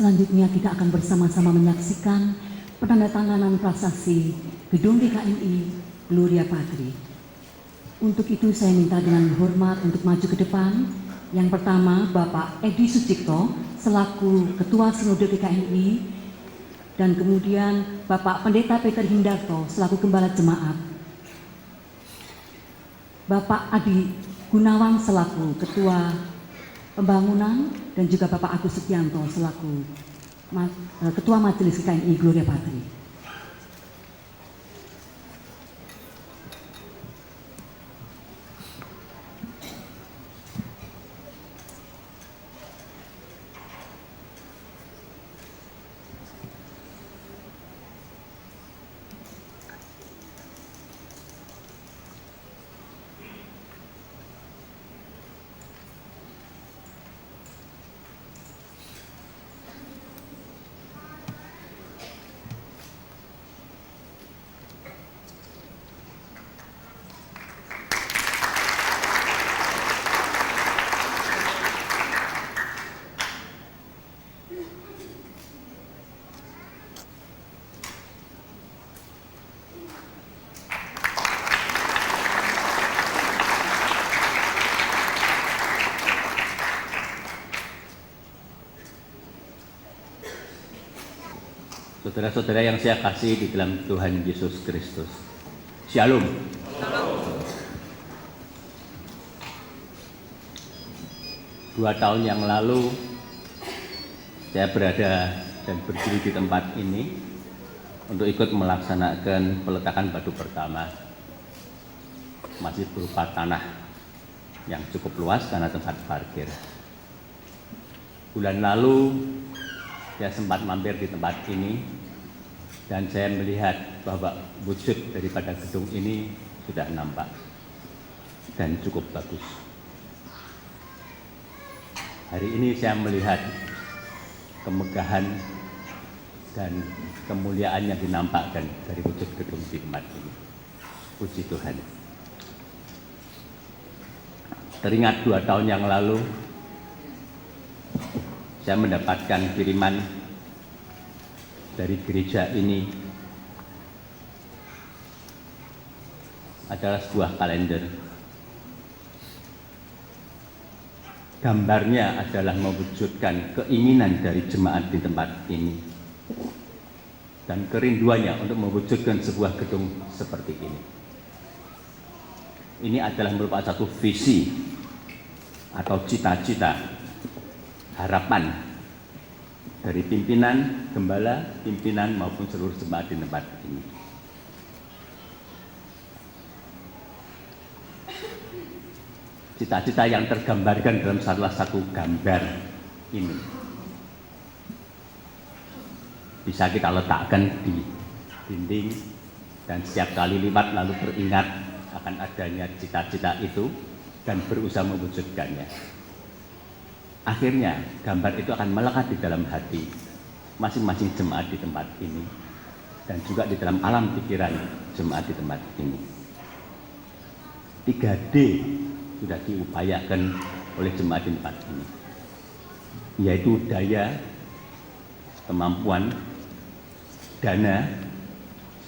Selanjutnya kita akan bersama-sama menyaksikan penandatanganan prasasti Gedung GKMI Gloria Patri. Untuk itu saya minta dengan hormat untuk maju ke depan. Yang pertama Bapak Edi Sucipto selaku Ketua Sinode GKMI, dan kemudian Bapak Pendeta Peter Hindarto selaku Gembala Jemaat, Bapak Adi Gunawan selaku Ketua Pembangunan, dan juga Bapak Agus Setianto selaku Ketua Majelis GKMI Gloria Patri. Saudara-saudara yang saya kasih di dalam Tuhan Yesus Kristus, Shalom. Shalom. 2 tahun yang lalu saya berada dan berdiri di tempat ini untuk ikut melaksanakan peletakan batu pertama. Masih berupa tanah yang cukup luas karena tempat parkir. Bulan lalu saya sempat mampir di tempat ini dan saya melihat bahwa wujud daripada gedung ini sudah nampak dan cukup bagus. Hari ini saya melihat kemegahan dan kemuliaan yang dinampakkan dari wujud gedung di tempat ini. Puji Tuhan. Teringat 2 tahun yang lalu saya mendapatkan kiriman dari gereja ini adalah sebuah kalender. Gambarnya adalah mewujudkan keinginan dari jemaat di tempat ini dan kerinduannya untuk mewujudkan sebuah gedung seperti ini. Ini adalah merupakan satu visi atau cita-cita, harapan dari pimpinan, gembala, pimpinan maupun seluruh jemaat di tempat ini. Cita-cita yang tergambarkan dalam salah satu gambar ini bisa kita letakkan di dinding dan setiap kali lewat lalu teringat akan adanya cita-cita itu dan berusaha mewujudkannya. Akhirnya gambar itu akan melekat di dalam hati masing-masing jemaat di tempat ini dan juga di dalam alam pikiran jemaat di tempat ini. 3D sudah diupayakan oleh jemaat di tempat ini, yaitu daya, kemampuan, dana,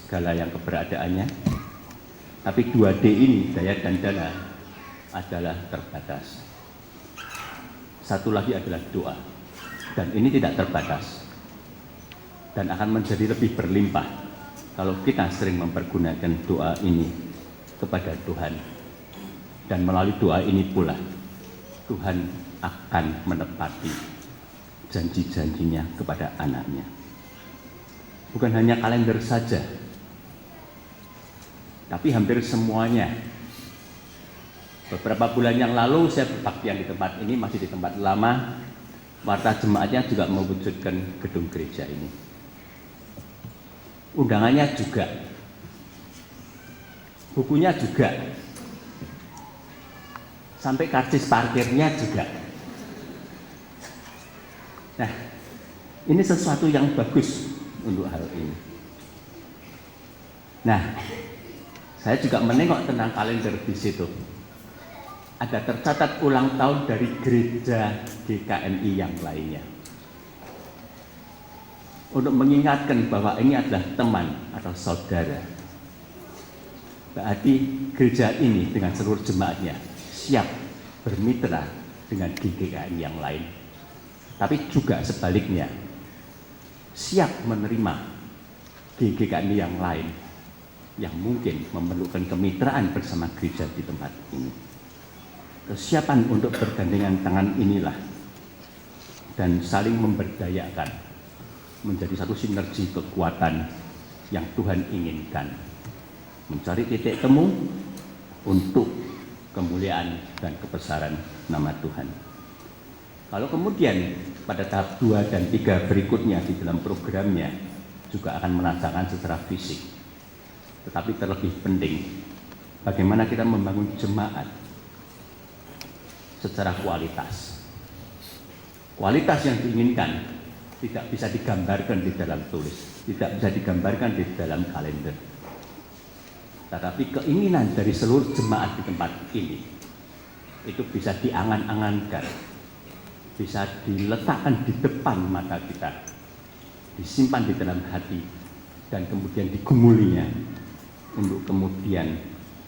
segala yang keberadaannya. Tapi 2D ini, daya dan dana, adalah terbatas. Satu lagi adalah doa, dan ini tidak terbatas dan akan menjadi lebih berlimpah kalau kita sering mempergunakan doa ini kepada Tuhan, dan melalui doa ini pula Tuhan akan menepati janji-janjinya kepada anaknya. Bukan hanya kalender saja, tapi hampir semuanya. Beberapa bulan yang lalu saya berbaktian di tempat ini, masih di tempat lama. Warta jemaatnya juga mewujudkan gedung gereja ini. Undangannya juga, bukunya juga, sampai karcis parkirnya juga. Nah, ini sesuatu yang bagus untuk hal ini. Nah, saya juga menengok tentang kalender di situ. Ada tercatat ulang tahun dari gereja GKMI yang lainnya. untuk mengingatkan bahwa ini adalah teman atau saudara. Berarti gereja ini dengan seluruh jemaatnya siap bermitra dengan GKKI yang lain. Tapi juga sebaliknya, siap menerima GKKI yang lain yang mungkin memerlukan kemitraan bersama gereja di tempat ini. Kesiapan untuk bergandengan tangan inilah dan saling memberdayakan menjadi satu sinergi kekuatan yang Tuhan inginkan, mencari titik temu untuk kemuliaan dan kebesaran nama Tuhan. Kalau kemudian pada tahap 2 dan 3 berikutnya di dalam programnya juga akan merasakan secara fisik, tetapi terlebih penting bagaimana kita membangun jemaat secara kualitas. Kualitas yang diinginkan tidak bisa digambarkan di dalam tulis, tidak bisa digambarkan di dalam kalender. Tetapi keinginan dari seluruh jemaat di tempat ini itu bisa diangan-angankan, bisa diletakkan di depan mata kita, disimpan di dalam hati, dan kemudian digumulinya untuk kemudian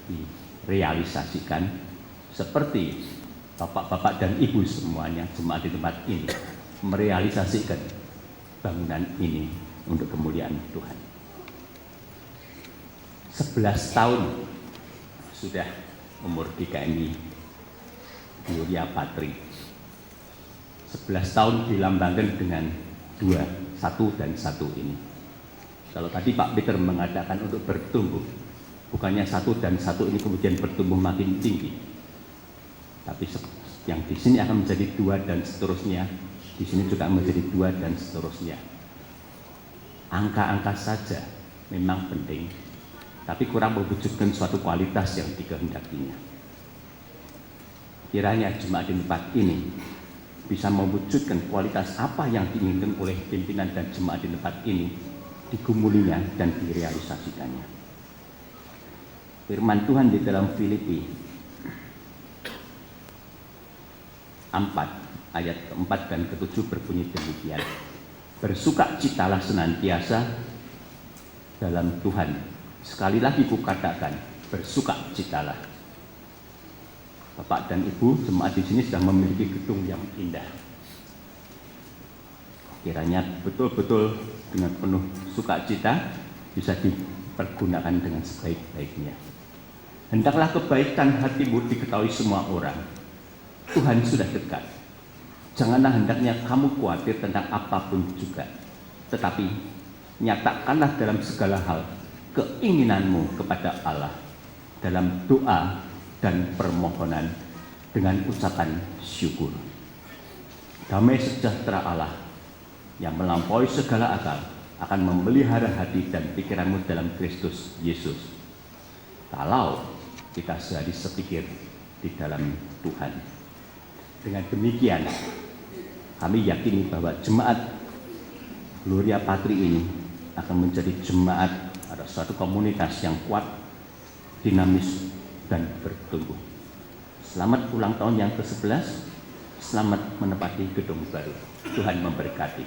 direalisasikan seperti bapak-bapak dan ibu semuanya jemaat di tempat ini merealisasikan bangunan ini untuk kemuliaan Tuhan. 11 tahun sudah umur GKMI Gloria Patri. 11 tahun dilambangkan dengan 2, 1 dan 1 ini. Kalau tadi Pak Peter mengatakan untuk bertumbuh, bukannya 1 dan 1 ini kemudian bertumbuh makin tinggi, tapi yang di sini akan menjadi 2 dan seterusnya, di sini juga menjadi 2 dan seterusnya. Angka-angka saja memang penting, tapi kurang mewujudkan suatu kualitas yang dikehendakinya. Kiranya jemaat di tempat ini bisa mewujudkan kualitas apa yang diinginkan oleh pimpinan dan jemaat di tempat ini, digumulinya dan direalisasikannya. Firman Tuhan di dalam Filipi 4 ayat ke-4 dan ke-7 berbunyi demikian. Bersukacitalah senantiasa dalam Tuhan. Sekali lagi kukatakan, bersukacitalah. Bapak dan Ibu jemaat di sini sudah memiliki gedung yang indah. Kiranya betul-betul dengan penuh sukacita bisa dipergunakan dengan sebaik-baiknya. Hendaklah kebaikan hatimu diketahui semua orang. Tuhan sudah dekat. Janganlah hendaknya kamu khawatir tentang apapun juga, tetapi nyatakanlah dalam segala hal keinginanmu kepada Allah dalam doa dan permohonan dengan ucapan syukur. Damai sejahtera Allah yang melampaui segala akal akan memelihara hati dan pikiranmu dalam Kristus Yesus, kalau kita sehari sepikir di dalam Tuhan. Dengan demikian, kami yakini bahwa jemaat Gloria Patri ini akan menjadi jemaat atau suatu komunitas yang kuat, dinamis, dan bertumbuh. Selamat ulang tahun yang ke-11, selamat menempati gedung baru. Tuhan memberkati.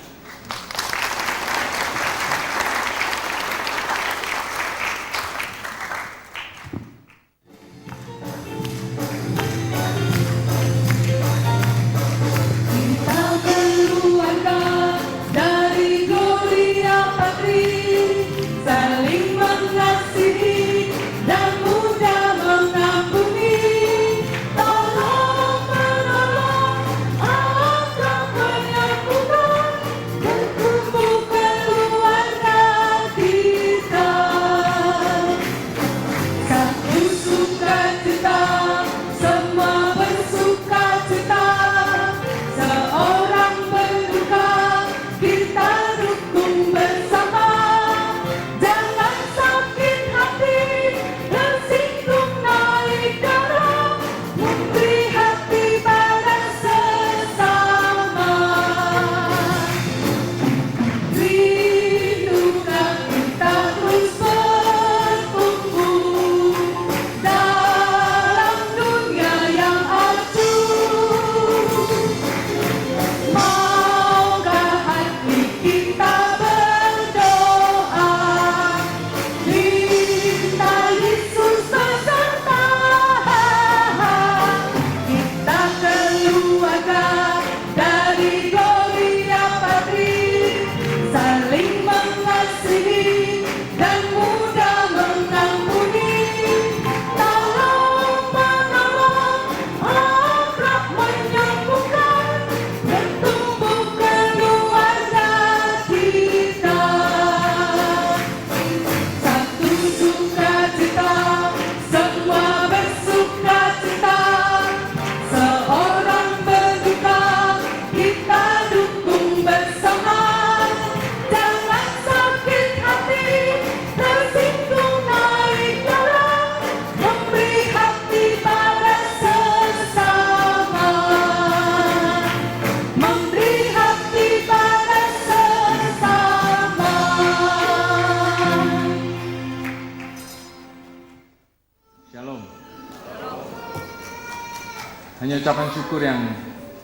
Ini ucapan syukur yang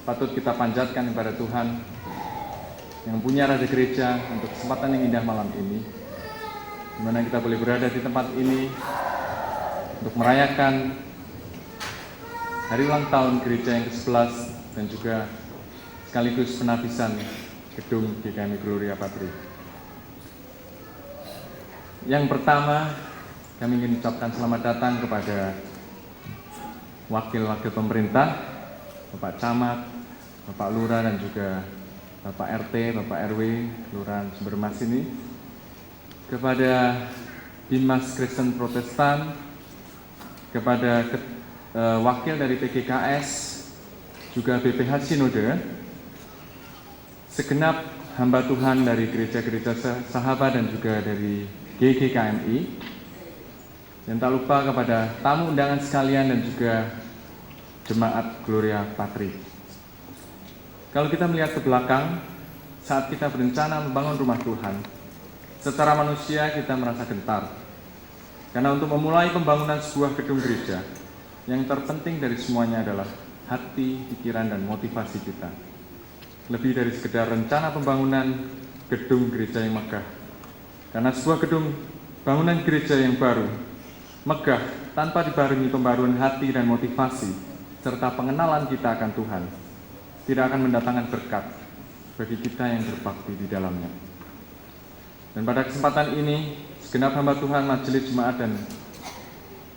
patut kita panjatkan kepada Tuhan yang punya Raja Gereja untuk kesempatan yang indah malam ini, di mana kita boleh berada di tempat ini untuk merayakan hari ulang tahun gereja yang ke-11 dan juga sekaligus penabisan gedung GKMI Gloria Patri. Yang pertama, kami ingin ucapkan selamat datang kepada wakil-wakil pemerintah, Bapak Camat, Bapak Lurah dan juga Bapak RT, Bapak RW, Kelurahan Sumbermas ini, kepada Dimas Kristen Protestan, kepada wakil dari PGKS, juga BPH Sinode, segenap hamba Tuhan dari gereja-gereja sahabat dan juga dari GKMI, dan tak lupa kepada tamu undangan sekalian dan juga Jemaat Gloria Patri. Kalau kita melihat ke belakang, saat kita berencana membangun rumah Tuhan, secara manusia kita merasa gentar. Karena untuk memulai pembangunan sebuah gedung gereja, yang terpenting dari semuanya adalah hati, pikiran, dan motivasi kita. Lebih dari sekedar rencana pembangunan gedung gereja yang megah. Karena sebuah gedung bangunan gereja yang baru, megah, tanpa dibarengi pembaruan hati dan motivasi, serta pengenalan kita akan Tuhan, tidak akan mendatangkan berkat bagi kita yang berbakti di dalamnya. Dan pada kesempatan ini, segenap hamba Tuhan, majelis jemaat dan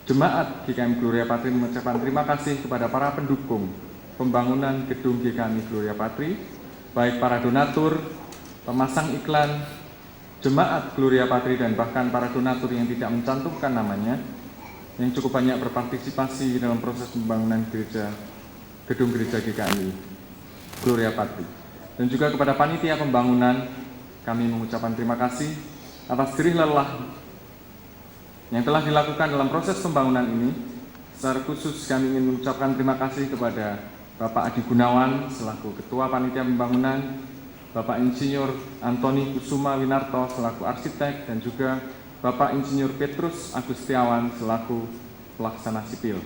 Jemaat GKMI Gloria Patri mengucapkan terima kasih kepada para pendukung pembangunan gedung GKMI Gloria Patri, baik para donatur, pemasang iklan, Jemaat Gloria Patri, dan bahkan para donatur yang tidak mencantumkan namanya, yang cukup banyak berpartisipasi dalam proses pembangunan gedung gereja GKMI Gloria Patri. Dan juga kepada panitia pembangunan, kami mengucapkan terima kasih atas jerih lelah yang telah dilakukan dalam proses pembangunan ini. Secara khusus kami ingin mengucapkan terima kasih kepada Bapak Adi Gunawan selaku Ketua Panitia Pembangunan, Bapak Insinyur Antoni Kusuma Winarto selaku arsitek, dan juga Bapak Insinyur Petrus Agustiawan selaku pelaksana sipil.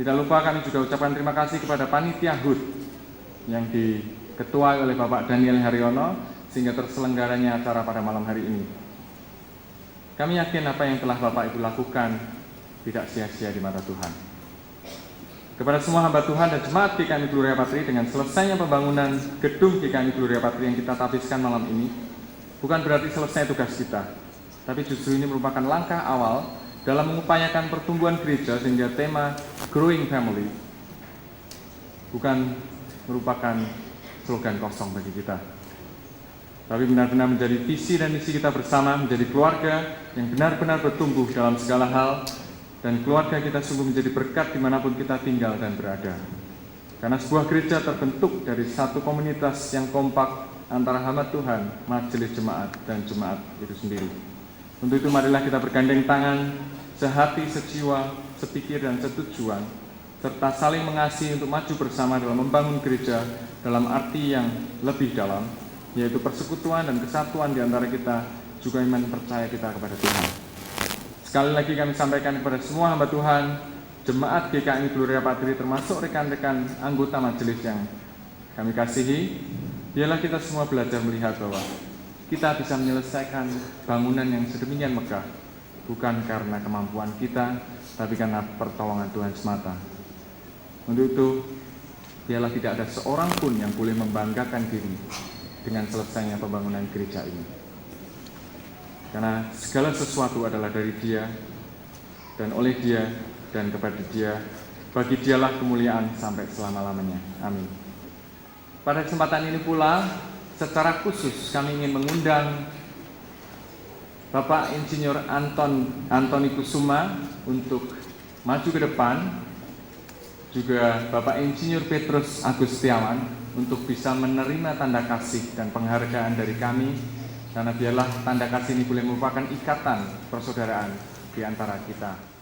Tidak lupa kami juga ucapkan terima kasih kepada Panitia HUT yang diketuai oleh Bapak Daniel Haryono sehingga terselenggaranya acara pada malam hari ini. Kami yakin apa yang telah Bapak Ibu lakukan tidak sia-sia di mata Tuhan. Kepada semua hamba Tuhan dan jemaat GKMI Gloria Patri, dengan selesainya pembangunan gedung GKMI Gloria Patri yang kita tapiskan malam ini, bukan berarti selesai tugas kita, tapi justru ini merupakan langkah awal dalam mengupayakan pertumbuhan gereja sehingga tema Growing Family bukan merupakan slogan kosong bagi kita, tapi benar-benar menjadi visi dan misi kita bersama, menjadi keluarga yang benar-benar bertumbuh dalam segala hal, dan keluarga kita sungguh menjadi berkat dimanapun kita tinggal dan berada. Karena sebuah gereja terbentuk dari satu komunitas yang kompak antara hamba Tuhan, majelis jemaat, dan jemaat itu sendiri. Untuk itu marilah kita bergandeng tangan, sehati, sejiwa, sepikir, dan setujuan, serta saling mengasihi untuk maju bersama dalam membangun gereja dalam arti yang lebih dalam, yaitu persekutuan dan kesatuan di antara kita, juga iman percaya kita kepada Tuhan. Sekali lagi kami sampaikan kepada semua hamba Tuhan, Jemaat GKMI Gloria Patri, termasuk rekan-rekan anggota majelis yang kami kasihi, biarlah kita semua belajar melihat bahwa kita bisa menyelesaikan bangunan yang sedemikian megah, bukan karena kemampuan kita, tapi karena pertolongan Tuhan semata. Untuk itu, biarlah tidak ada seorang pun yang boleh membanggakan diri dengan selesainya pembangunan gereja ini. Karena segala sesuatu adalah dari Dia, dan oleh Dia, dan kepada Dia, bagi Dialah kemuliaan sampai selama-lamanya. Amin. Pada kesempatan ini pula, secara khusus kami ingin mengundang Bapak Insinyur Antoni Kusuma untuk maju ke depan, juga Bapak Insinyur Petrus Agustiawan untuk bisa menerima tanda kasih dan penghargaan dari kami, karena biarlah tanda kasih ini boleh merupakan ikatan persaudaraan di antara kita.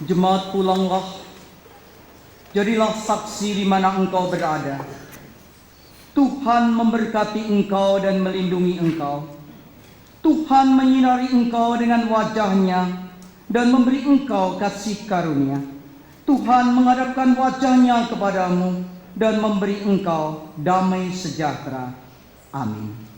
Jemaat pulanglah, jadilah saksi di mana engkau berada. Tuhan memberkati engkau dan melindungi engkau. Tuhan menyinari engkau dengan wajah-Nya dan memberi engkau kasih karunia. Tuhan menghadapkan wajah-Nya kepadamu dan memberi engkau damai sejahtera. Amin.